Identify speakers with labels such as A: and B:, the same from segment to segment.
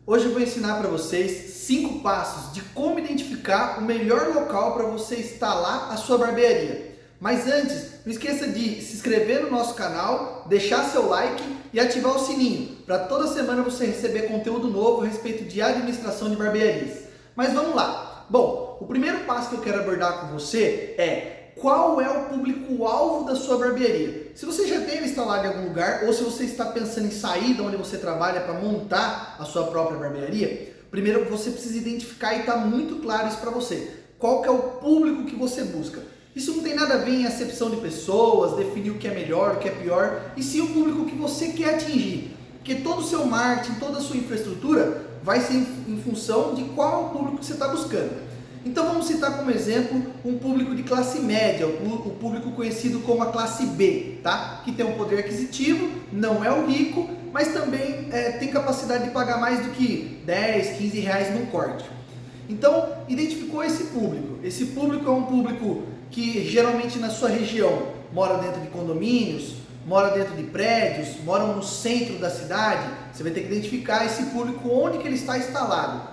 A: Hoje eu vou ensinar para vocês 5 passos de como identificar o melhor local para você instalar a sua barbearia. Mas antes, não esqueça de se inscrever no nosso canal, deixar seu like e ativar o sininho, para toda semana você receber conteúdo novo a respeito de administração de barbearias. Mas vamos lá! Bom, o primeiro passo que eu quero abordar com você é qual é o público-alvo da sua barbearia. Se você já tem ele instalado em algum lugar ou se você está pensando em sair de onde você trabalha para montar a sua própria barbearia, primeiro você precisa identificar e está muito claro isso para você. Qual que é o público que você busca? Isso não tem nada a ver em acepção de pessoas, definir o que é melhor, o que é pior, e sim o público que você quer atingir. Porque todo o seu marketing, toda a sua infraestrutura vai ser em função de qual é o público que você está buscando. Então vamos citar como exemplo um público de classe média, o público conhecido como a classe B, tá? Que tem um poder aquisitivo, não é o rico, mas também tem capacidade de pagar mais do que 10, 15 reais num corte. Então, identificou esse público. Esse público é um público que geralmente na sua região mora dentro de condomínios, mora dentro de prédios, mora no centro da cidade. Você vai ter que identificar esse público onde que ele está instalado.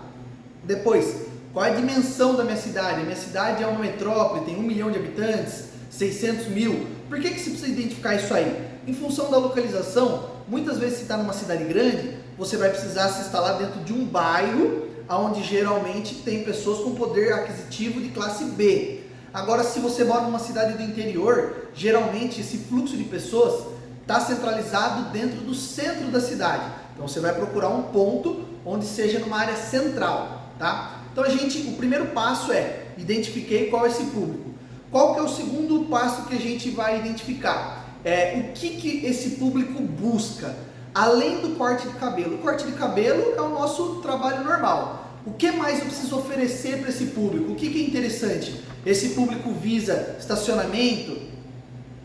A: Depois, qual é a dimensão da minha cidade? A minha cidade é uma metrópole, tem 1 milhão de habitantes, 600 mil. Por que você precisa identificar isso aí? Em função da localização, muitas vezes se está numa cidade grande, você vai precisar se instalar dentro de um bairro, onde geralmente tem pessoas com poder aquisitivo de classe B. Agora, se você mora numa cidade do interior, geralmente esse fluxo de pessoas está centralizado dentro do centro da cidade. Então você vai procurar um ponto onde seja numa área central, tá? Então o primeiro passo é, identifiquei qual é esse público. Qual que é o segundo passo que a gente vai identificar? O que esse público busca? Além do corte de cabelo. O corte de cabelo é o nosso trabalho normal. O que mais eu preciso oferecer para esse público? O que é interessante? Esse público visa estacionamento.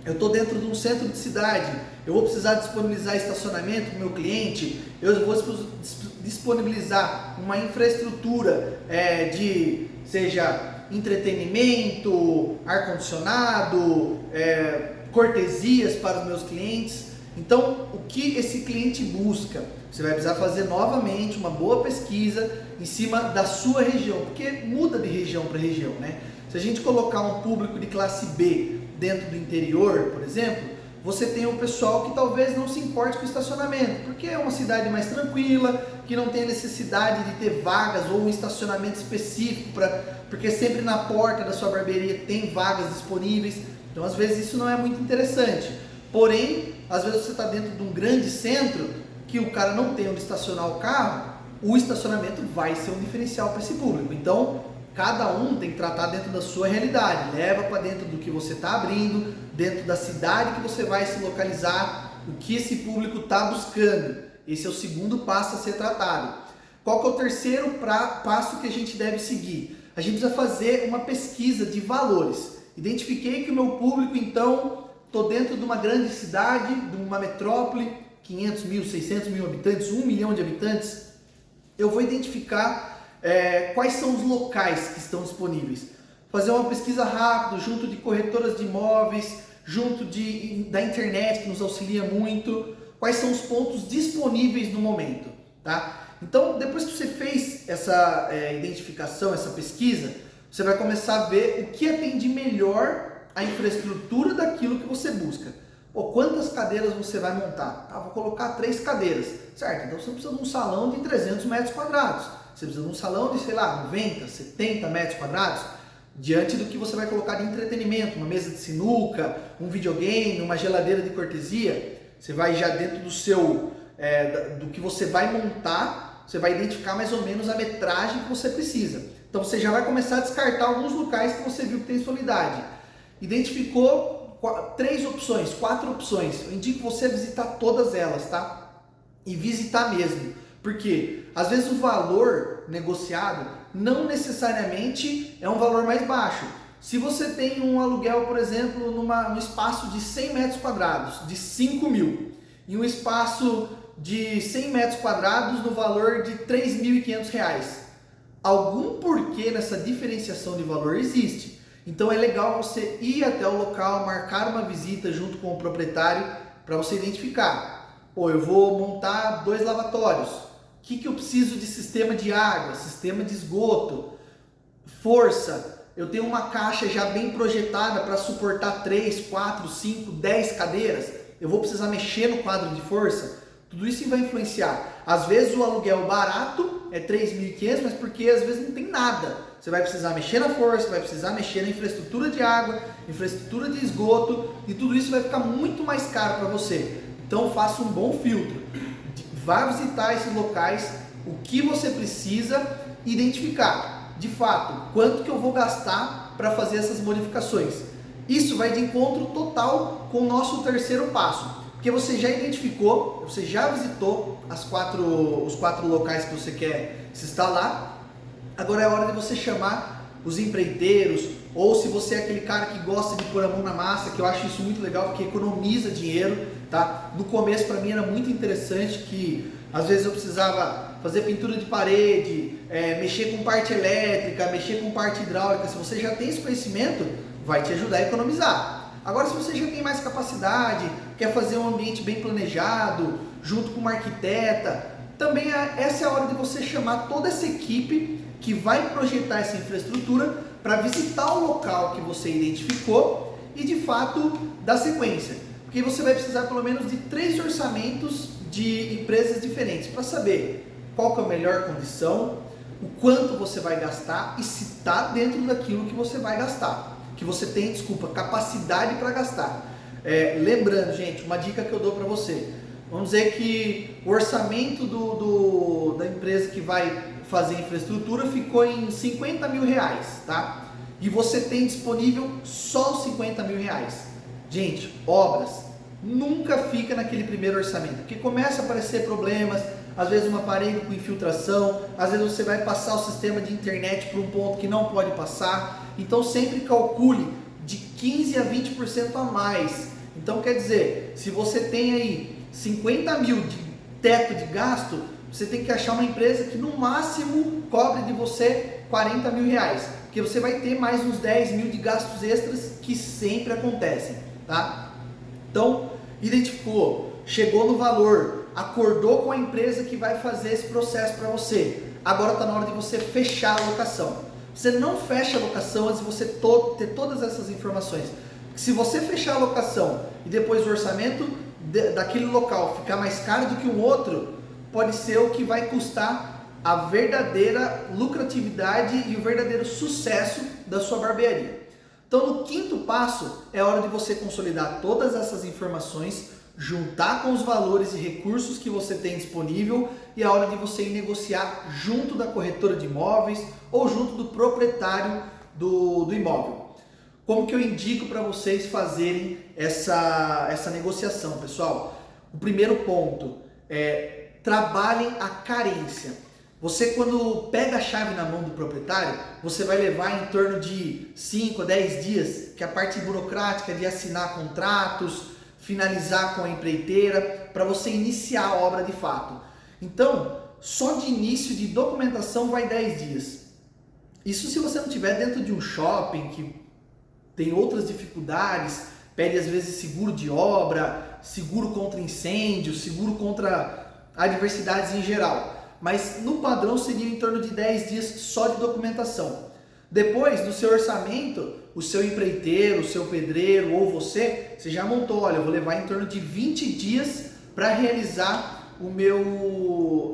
A: Eu estou dentro de um centro de cidade, eu vou precisar disponibilizar estacionamento para o meu cliente, eu vou disponibilizar uma infraestrutura seja entretenimento, ar-condicionado, cortesias para os meus clientes. Então, o que esse cliente busca? Você vai precisar fazer novamente uma boa pesquisa em cima da sua região, porque muda de região para região, né? Se a gente colocar um público de classe B dentro do interior, por exemplo, você tem um pessoal que talvez não se importe com o estacionamento, porque é uma cidade mais tranquila, que não tem necessidade de ter vagas ou um estacionamento específico, porque sempre na porta da sua barbearia tem vagas disponíveis, então às vezes isso não é muito interessante. Porém, às vezes você está dentro de um grande centro, que o cara não tem onde estacionar o carro, o estacionamento vai ser um diferencial para esse público. Então, cada um tem que tratar dentro da sua realidade, leva para dentro do que você está abrindo, dentro da cidade que você vai se localizar, o que esse público está buscando. Esse é o segundo passo a ser tratado. Qual que é o terceiro passo que a gente deve seguir? A gente precisa fazer uma pesquisa de valores. Identifiquei que o meu público, então, estou dentro de uma grande cidade, de uma metrópole, 500 mil, 600 mil habitantes, 1 milhão de habitantes. Eu vou identificar quais são os locais que estão disponíveis. Fazer uma pesquisa rápida junto de corretoras de imóveis, junto da internet que nos auxilia muito. Quais são os pontos disponíveis no momento, tá? Então, depois que você fez essa identificação, essa pesquisa, você vai começar a ver o que atende melhor a infraestrutura daquilo que você busca. Quantas cadeiras você vai montar? Vou colocar 3 cadeiras, certo? Então você precisa de um salão de 300 metros quadrados. Você precisa de um salão de, 90, 70 metros quadrados, diante do que você vai colocar de entretenimento, uma mesa de sinuca, um videogame, uma geladeira de cortesia. Você vai já dentro do que você vai montar, você vai identificar mais ou menos a metragem que você precisa. Então você já vai começar a descartar alguns locais que você viu que tem sua unidade. Identificou 3 opções, 4 opções. Eu indico você visitar todas elas, tá? E visitar mesmo. Porque às vezes o valor negociado não necessariamente é um valor mais baixo. Se você tem um aluguel, por exemplo, num espaço de 100 metros quadrados, de 5 mil, e um espaço de 100 metros quadrados no valor de R$ 3.500, algum porquê nessa diferenciação de valor existe. Então é legal você ir até o local, marcar uma visita junto com o proprietário para você identificar. Ou eu vou montar 2 lavatórios. O que eu preciso de sistema de água, sistema de esgoto, força. Eu tenho uma caixa já bem projetada para suportar 3, 4, 5, 10 cadeiras. Eu vou precisar mexer no quadro de força. Tudo isso vai influenciar. Às vezes o aluguel barato é 3.500, mas porque às vezes não tem nada. Você vai precisar mexer na força, vai precisar mexer na infraestrutura de água, infraestrutura de esgoto, e tudo isso vai ficar muito mais caro para você. Então faça um bom filtro. Vá visitar esses locais, o que você precisa identificar. De fato, quanto que eu vou gastar para fazer essas modificações. Isso vai de encontro total com o nosso terceiro passo. Porque você já identificou, você já visitou os 4 locais que você quer se instalar. Agora é hora de você chamar os empreiteiros, ou se você é aquele cara que gosta de pôr a mão na massa, que eu acho isso muito legal, porque economiza dinheiro, tá? No começo para mim era muito interessante, que às vezes eu precisava fazer pintura de parede, mexer com parte elétrica, mexer com parte hidráulica. Se você já tem esse conhecimento, vai te ajudar a economizar. Agora, se você já tem mais capacidade, quer fazer um ambiente bem planejado, junto com uma arquiteta, também essa é a hora de você chamar toda essa equipe que vai projetar essa infraestrutura para visitar o local que você identificou e, de fato, dar sequência. Porque você vai precisar pelo menos de 3 orçamentos de empresas diferentes para saber qual que é a melhor condição, o quanto você vai gastar e se está dentro daquilo que você vai gastar. Que você tem, capacidade para gastar. Lembrando, gente, uma dica que eu dou para você. Vamos dizer que o orçamento da empresa que vai fazer a infraestrutura ficou em 50 mil reais, tá? E você tem disponível só os 50 mil reais. Gente, obras nunca fica naquele primeiro orçamento, porque começa a aparecer problemas, às vezes uma parede com infiltração, às vezes você vai passar o sistema de internet para um ponto que não pode passar. Então sempre calcule de 15 a 20% a mais. Então quer dizer, se você tem aí 50 mil de teto de gasto, você tem que achar uma empresa que no máximo cobre de você 40 mil reais, porque você vai ter mais uns 10 mil de gastos extras que sempre acontecem, tá? Então identificou, chegou no valor, acordou com a empresa que vai fazer esse processo para você. Agora está na hora de você fechar a locação. Você não fecha a locação antes de você ter todas essas informações. Se você fechar a locação e depois o orçamento daquele local ficar mais caro do que um outro, pode ser o que vai custar a verdadeira lucratividade e o verdadeiro sucesso da sua barbearia. Então, no 5º passo, é hora de você consolidar todas essas informações, juntar com os valores e recursos que você tem disponível, e é hora de você ir negociar junto da corretora de imóveis ou junto do proprietário do imóvel. Como que eu indico para vocês fazerem essa negociação, pessoal? O primeiro ponto é: trabalhem a carência. Você, quando pega a chave na mão do proprietário, você vai levar em torno de 5 a 10 dias, que é a parte burocrática de assinar contratos, finalizar com a empreiteira, para você iniciar a obra de fato. Então, só de início de documentação vai 10 dias. Isso se você não estiver dentro de um shopping que tem outras dificuldades, pede às vezes seguro de obra, seguro contra incêndio, seguro contra adversidades em geral. Mas no padrão seria em torno de 10 dias só de documentação. Depois, no seu orçamento, o seu empreiteiro, o seu pedreiro ou você já montou, olha, eu vou levar em torno de 20 dias para realizar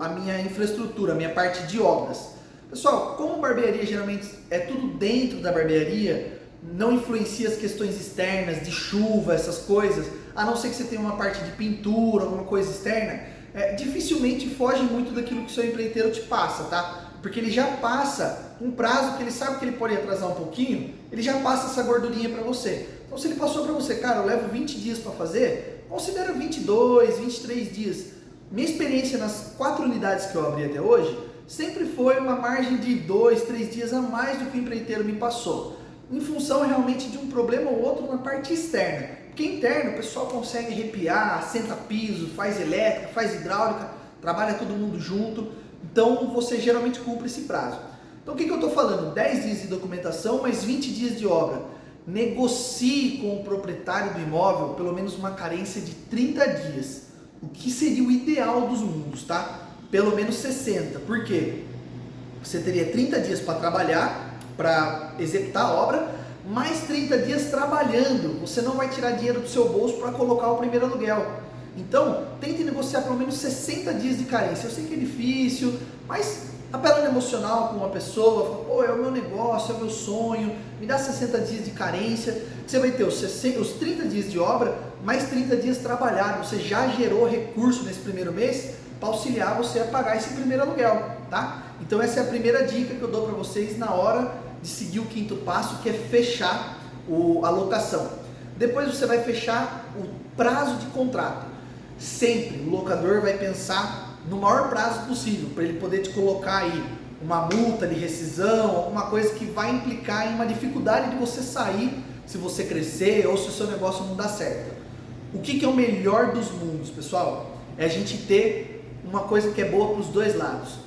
A: a minha infraestrutura, a minha parte de obras. Pessoal, como barbearia geralmente é tudo dentro da barbearia, não influencia as questões externas, de chuva, essas coisas, a não ser que você tenha uma parte de pintura, alguma coisa externa, dificilmente foge muito daquilo que o seu empreiteiro te passa, tá? Porque ele já passa um prazo que ele sabe que ele pode atrasar um pouquinho, ele já passa essa gordurinha para você. Então se ele passou para você, cara, eu levo 20 dias para fazer, considera 22, 23 dias. Minha experiência nas 4 unidades que eu abri até hoje, sempre foi uma margem de 2, 3 dias a mais do que o empreiteiro me passou, em função realmente de um problema ou outro na parte externa. Porque interno o pessoal consegue arrepiar, assenta piso, faz elétrica, faz hidráulica, trabalha todo mundo junto, então você geralmente cumpre esse prazo. Então o que eu estou falando? 10 dias de documentação, mais 20 dias de obra. Negocie com o proprietário do imóvel pelo menos uma carência de 30 dias. o que seria o ideal dos mundos, tá? Pelo menos 60. Por quê? Você teria 30 dias para trabalhar, para executar a obra, mais 30 dias trabalhando. Você não vai tirar dinheiro do seu bolso para colocar o primeiro aluguel. Então, tente negociar pelo menos 60 dias de carência. Eu sei que é difícil, mas apelando emocional com uma pessoa, fala, pô, é o meu negócio, é o meu sonho, me dá 60 dias de carência. Você vai ter os 30 dias de obra, mais 30 dias trabalhados. Você já gerou recurso nesse primeiro mês para auxiliar você a pagar esse primeiro aluguel, tá? Então essa é a primeira dica que eu dou para vocês na hora de seguir o quinto passo, que é fechar a locação. Depois você vai fechar o prazo de contrato. Sempre o locador vai pensar no maior prazo possível, para ele poder te colocar aí uma multa de rescisão, alguma coisa que vai implicar em uma dificuldade de você sair se você crescer ou se o seu negócio não dá certo. O que é o melhor dos mundos, pessoal? É a gente ter uma coisa que é boa para os dois lados.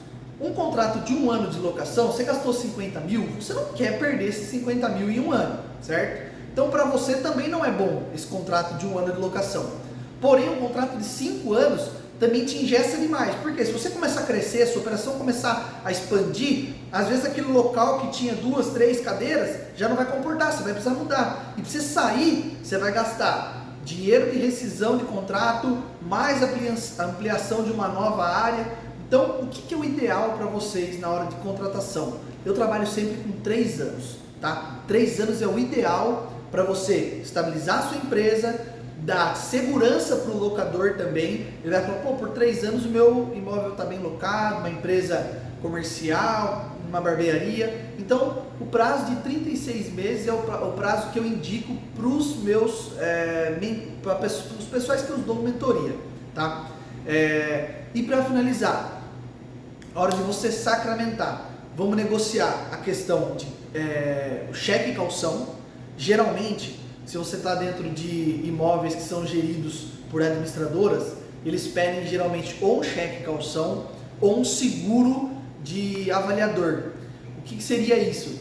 A: Um contrato de 1 ano de locação, você gastou 50 mil, você não quer perder esses 50 mil em 1 ano, certo? Então para você também não é bom esse contrato de 1 ano de locação. Porém, um contrato de 5 anos também te engessa demais. Porque se você começar a crescer, a sua operação começar a expandir, às vezes aquele local que tinha 2, 3 cadeiras já não vai comportar, você vai precisar mudar. E para você sair, você vai gastar dinheiro de rescisão de contrato, mais ampliação de uma nova área. Então, o que é o ideal para vocês na hora de contratação? Eu trabalho sempre com 3 anos, tá? 3 anos é o ideal para você estabilizar a sua empresa, dar segurança para o locador também. Ele vai falar, pô, por 3 anos o meu imóvel está bem locado, uma empresa comercial, uma barbearia. Então, o prazo de 36 meses é o prazo que eu indico para os meus os pessoais que eu dou mentoria, tá? E para finalizar, a hora de você sacramentar, vamos negociar a questão de cheque e calção. Geralmente, se você está dentro de imóveis que são geridos por administradoras, eles pedem geralmente ou um cheque calção ou um seguro de avaliador. O que seria isso?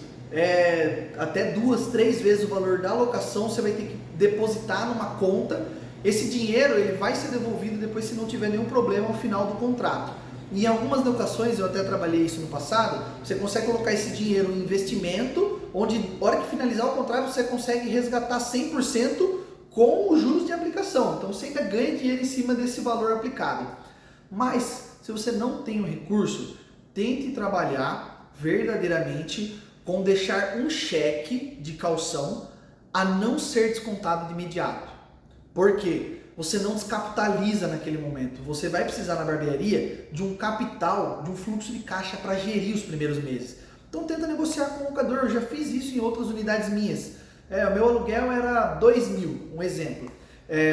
A: Até 2, 3 vezes o valor da locação você vai ter que depositar numa conta. Esse dinheiro ele vai ser devolvido depois se não tiver nenhum problema ao final do contrato. Em algumas locações, eu até trabalhei isso no passado, você consegue colocar esse dinheiro em investimento, onde na hora que finalizar o contrato você consegue resgatar 100% com os juros de aplicação. Então você ainda ganha dinheiro em cima desse valor aplicado. Mas se você não tem o recurso, tente trabalhar verdadeiramente com deixar um cheque de calção a não ser descontado de imediato. Por quê? Você não descapitaliza naquele momento. Você vai precisar na barbearia de um capital, de um fluxo de caixa para gerir os primeiros meses. Então tenta negociar com o locador. Eu já fiz isso em outras unidades minhas. O meu aluguel era 2 mil, um exemplo.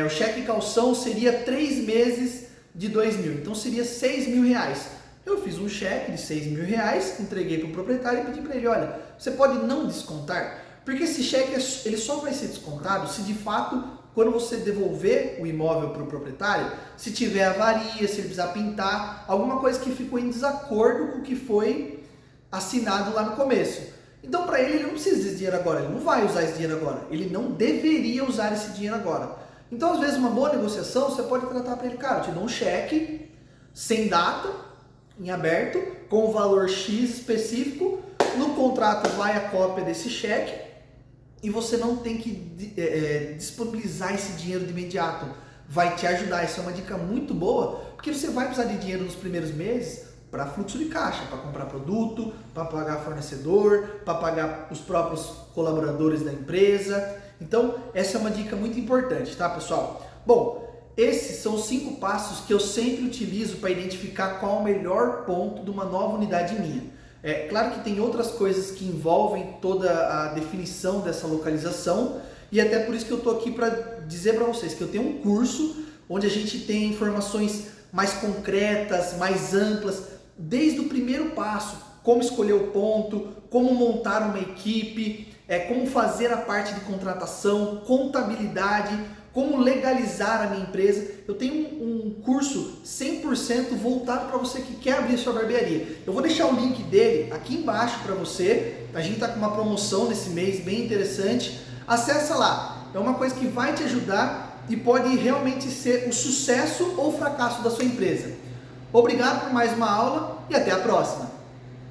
A: O cheque calção seria 3 meses de 2 mil. Então seria 6 mil reais. Eu fiz um cheque de 6 mil reais, entreguei para o proprietário e pedi para ele, olha, você pode não descontar? Porque esse cheque ele só vai ser descontado se de fato, quando você devolver o imóvel para o proprietário, se tiver avaria, se ele precisar pintar, alguma coisa que ficou em desacordo com o que foi assinado lá no começo. Então para ele não precisa desse dinheiro agora, ele não vai usar esse dinheiro agora, ele não deveria usar esse dinheiro agora. Então às vezes uma boa negociação, você pode tratar para ele, cara, eu te dou um cheque, sem data, em aberto, com o valor X específico, no contrato vai a cópia desse cheque, e você não tem que disponibilizar esse dinheiro de imediato. Vai te ajudar, isso é uma dica muito boa, porque você vai precisar de dinheiro nos primeiros meses para fluxo de caixa, para comprar produto, para pagar fornecedor, para pagar os próprios colaboradores da empresa. Então, essa é uma dica muito importante, tá, pessoal? Bom, esses são os 5 passos que eu sempre utilizo para identificar qual é o melhor ponto de uma nova unidade minha. É claro que tem outras coisas que envolvem toda a definição dessa localização e até por isso que eu estou aqui para dizer para vocês que eu tenho um curso onde a gente tem informações mais concretas, mais amplas, desde o primeiro passo, como escolher o ponto, como montar uma equipe, como fazer a parte de contratação, contabilidade, como legalizar a minha empresa. Eu tenho um curso 100% voltado para você que quer abrir sua barbearia. Eu vou deixar o link dele aqui embaixo para você. A gente está com uma promoção nesse mês bem interessante. Acessa lá. É uma coisa que vai te ajudar e pode realmente ser o sucesso ou fracasso da sua empresa. Obrigado por mais uma aula e até a próxima!